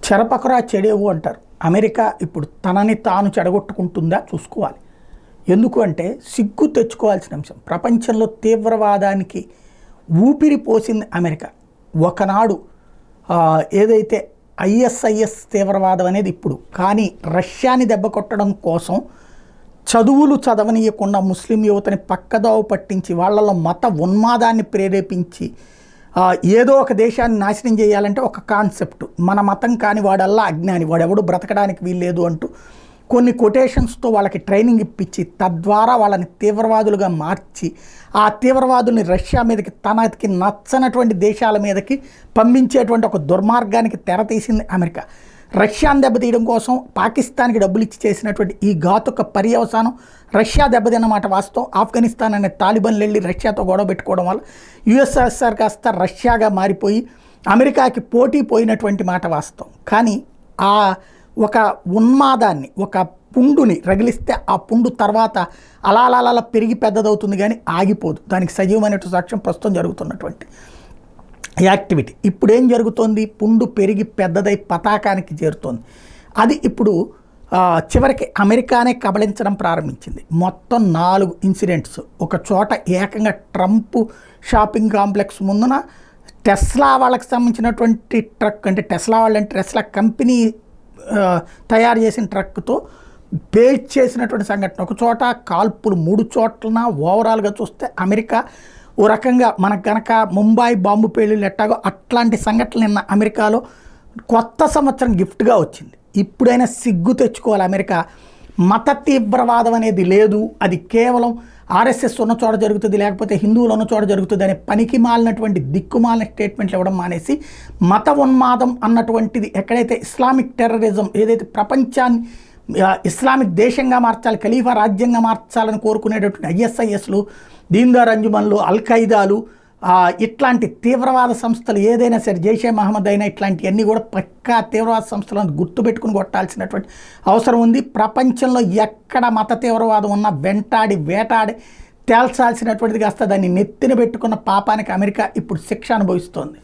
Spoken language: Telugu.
చెరపకరా చెడేవు అంటారు. అమెరికా ఇప్పుడు తనని తాను చెడగొట్టుకుంటుందా చూసుకోవాలి. ఎందుకు అంటే సిగ్గు తెచ్చుకోవాల్సిన అంశం. ప్రపంచంలో తీవ్రవాదానికి ఊపిరి పోసింది అమెరికా. ఒకనాడు ఏదైతే ఐఎస్ఐఎస్ తీవ్రవాదం అనేది ఇప్పుడు, కానీ రష్యాని దెబ్బ కొట్టడం కోసం చదువులు చదవనీయకుండా ముస్లిం యువతని పక్కదోవ పట్టించి వాళ్ళలో మత ఉన్మాదాన్ని ప్రేరేపించి ఏదో ఒక దేశాన్ని నాశనం చేయాలంటే ఒక కాన్సెప్ట్, మన మతం కాని వాడల్లా అజ్ఞాని, వాడెవడు బ్రతకడానికి వీల్లేదు అంటూ కొన్ని కొటేషన్స్తో వాళ్ళకి ట్రైనింగ్ ఇప్పించి తద్వారా వాళ్ళని తీవ్రవాదులుగా మార్చి ఆ తీవ్రవాదుల్ని రష్యా మీదకి తనకి నచ్చనటువంటి దేశాల మీదకి పంపించేటువంటి ఒక దుర్మార్గానికి తెరతీసింది అమెరికా. రష్యాను దెబ్బతీయడం కోసం పాకిస్తాన్కి డబ్బులు ఇచ్చి చేసినటువంటి ఈ ఘాతుక పర్యవసానం రష్యా దెబ్బతిన్నమాట వాస్తవం. ఆఫ్ఘనిస్తాన్ అనే తాలిబాన్లు వెళ్ళి రష్యాతో గొడవ పెట్టుకోవడం వల్ల యుఎస్ఎస్ఆర్ కాస్త రష్యాగా మారిపోయి అమెరికాకి పోటీ పోయినటువంటి మాట వాస్తవం. కానీ ఆ ఒక ఉన్మాదాన్ని, ఒక పుండుని రగిలిస్తే ఆ పుండు తర్వాత అలా పెరిగి పెద్దదవుతుంది కానీ ఆగిపోదు. దానికి సజీవమైనటువంటి సాక్ష్యం ప్రస్తుతం జరుగుతున్నటువంటి యాక్టివిటీ. ఇప్పుడు ఏం జరుగుతోంది? పుండు పెరిగి పెద్దదై పతాకానికి చేరుతోంది. అది ఇప్పుడు చివరికి అమెరికానే కబళించడం ప్రారంభించింది. మొత్తం 4 ఇన్సిడెంట్స్. ఒక చోట ఏకంగా ట్రంప్ షాపింగ్ కాంప్లెక్స్ ముందున టెస్లా వాళ్ళకి సంబంధించినటువంటి ట్రక్, అంటే టెస్లా వాళ్ళంటే టెస్లా కంపెనీ తయారు చేసిన ట్రక్తో పేల్చి చేసినటువంటి సంఘటన. ఒక చోట కాల్పులు 3 చోట్లన. ఓవరాల్గా చూస్తే అమెరికా ఓ రకంగా మనకు కనుక ముంబై బాంబు పేలుళ్ళు ఎట్టాగో అట్లాంటి సంఘటనలు నిన్న అమెరికాలో కొత్త సంవత్సరం గిఫ్ట్గా వచ్చింది. ఇప్పుడైనా సిగ్గు తెచ్చుకోవాలి అమెరికా. మత తీవ్రవాదం అనేది లేదు, అది కేవలం ఆర్ఎస్ఎస్ ఉన్న చోట జరుగుతుంది, లేకపోతే హిందువులు ఉన్న చోట జరుగుతుంది అనే పనికి మాలినటువంటి దిక్కుమాలిన స్టేట్మెంట్లు ఇవ్వడం మానేసి మత ఉన్మాదం అన్నటువంటిది, ఎక్కడైతే ఇస్లామిక్ టెర్రరిజం ఏదైతే ప్రపంచాన్ని ఇస్లామిక్ దేశంగా మార్చాలి, ఖలీఫా రాజ్యంగా మార్చాలని కోరుకునేటటువంటి ఐఎస్ఐఎస్లు, దీన్దార్ అంజుమన్లు, అల్ఖైదాలు, ఇట్లాంటి తీవ్రవాద సంస్థలు ఏదైనా సరే, జైషే మహమ్మద్ అయినా ఇట్లాంటివన్నీ కూడా పక్కా తీవ్రవాద సంస్థలను గుర్తుపెట్టుకుని కొట్టాల్సినటువంటి అవసరం ఉంది. ప్రపంచంలో ఎక్కడ మత తీవ్రవాదం ఉన్నా వెంటాడి వేటాడి తేల్చాల్సినటువంటిది కాస్త దాన్ని నెత్తిన పెట్టుకున్న పాపానికి అమెరికా ఇప్పుడు శిక్ష అనుభవిస్తోంది.